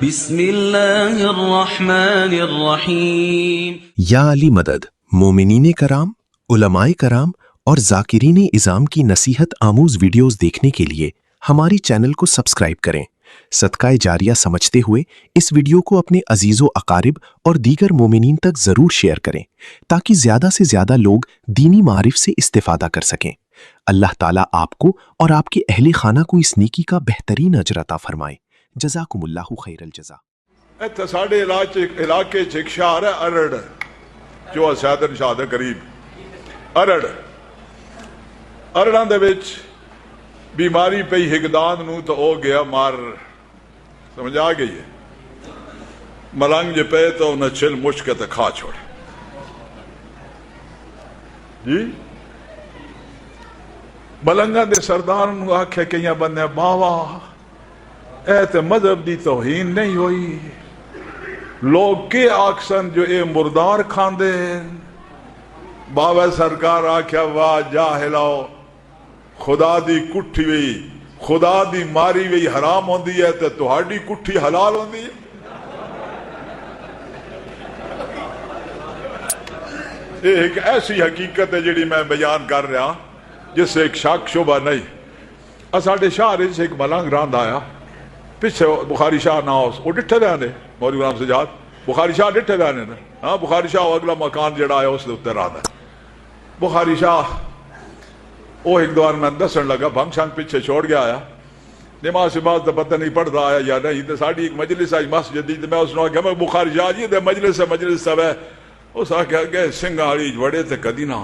بسم اللہ الرحمن الرحیم۔ یا علی مدد، مومنین کرام، علماء کرام اور ذاکرین اعظام کی نصیحت آموز ویڈیوز دیکھنے کے لیے ہماری چینل کو سبسکرائب کریں۔ صدقہ جاریہ سمجھتے ہوئے اس ویڈیو کو اپنے عزیز و اقارب اور دیگر مومنین تک ضرور شیئر کریں تاکہ زیادہ سے زیادہ لوگ دینی معارف سے استفادہ کر سکیں۔ اللہ تعالیٰ آپ کو اور آپ کے اہل خانہ کو اس نیکی کا بہترین اجر عطا فرمائے۔ جزاکم اللہ خیر الجزا۔ اتنے ساڑھے علاقے ایک شہر ہے ارڑ، جو سیادر شاہ دے قریب ارڑاں دے وچ بیماری پئی ہکدان نو تو ہو گیا مار، سمجھ آ گئی ہے؟ ملنگ جو پے تو انہیں چھل مشک تے کھا چھوڑے۔ جی ملنگاں دے سردار نو آکھے کہ یہ بندے باوا اے تے مذہب دی توہین نہیں ہوئی، لوگ کے آکسن جو اے مردار کھاندے۔ باوے سرکار آکھیا واہ جاہلاؤ، خدا دی کٹھی وی خدا دی ماری وی حرام ہوندی ہے تے تہاڈی کٹھی حلال ہوندی ہے۔ یہ ایک ایسی حقیقت ہے جڑی میں بیان کر رہا جس سے ایک شک شبہ نہیں۔ ساڈے شہر وچ ایک ملنگ راند آیا، پیچھے بخاری شاہ نہ وہ ڈٹھے دے آنے، مولوی غلام سجاد بخاری شاہ ڈٹھے دے آنے۔ ہاں بخاری شاہ اگلا مکان جڑا ہے اس دے اتنے راند ہے۔ بخاری شاہ وہ ایک دوار میں دسن لگا، بھنگ شنگ پیچھے چھوڑ گیا آیا، نماز سے بعد تو پتہ نہیں پڑھتا آیا یا نہیں، تو ساڑھی ایک مجلس آئی مسجد دی، میں اس نے کہا میں بخاری شاہ جی دے مجلس سب ہے، اس آکھا کہ سنگھاڑی وڑے تے کدی نہ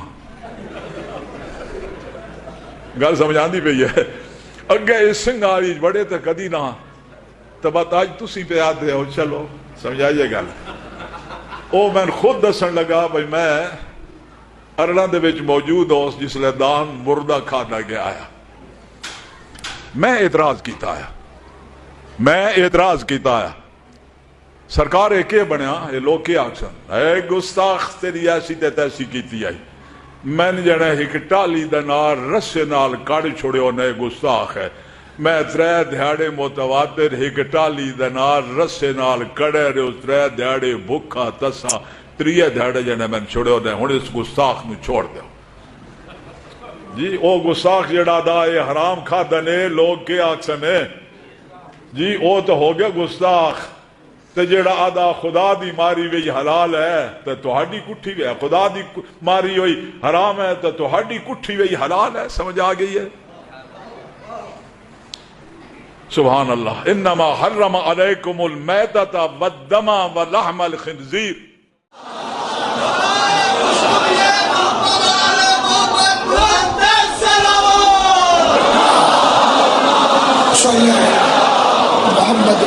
گل سمجھ آندی پئی ہے، اگے سنگھاڑی وڑے تے کدی نہ، تو بات آج تسی پہ آتے ہو، چلو سمجھائیے گل۔ او میں خود دسن لگا بھئی میں ارڑاں دے وچ موجود ہو جس لئے دان مردہ کھانا گیا آیا، میں اعتراض کیتا آیا، سرکار ایک بنیا، یہ لوگ کے آکسن اے گستاخ تیری ایسی تے تیسی کیتی آئی، میں نے جنے ایک ٹالی دا نار رسے نال کڑ چھوڑے ہونے گستاخ ہے، میں ترے دھیاڑے متواتر ایک ٹالی دا نار رسے نال کڑے رہے، اس ترے دھیاڑے بھکا تسا، تریے دھیاڑے جنے میں چھوڑے ہونے، ہون اس گستاخ نو چھوڑ دے۔ جی او گستاخ جڑا دا اے حرام کھا دنے لوگ کے آکسن ہے، جی او تو ہو گیا گستاخ، تے جڑا آدھا خدا دی ماری وی حلال ہے تے تہاڈی کٹھی وی ہے، خدا دی ماری ہوئی حرام ہے تے تہاڈی کٹھی وی حلال ہے، سمجھ آ گئی ہے؟ سبحان اللہ۔ انما حرم علیکم المیتۃ والدم ولحم الخنزیر۔ محمد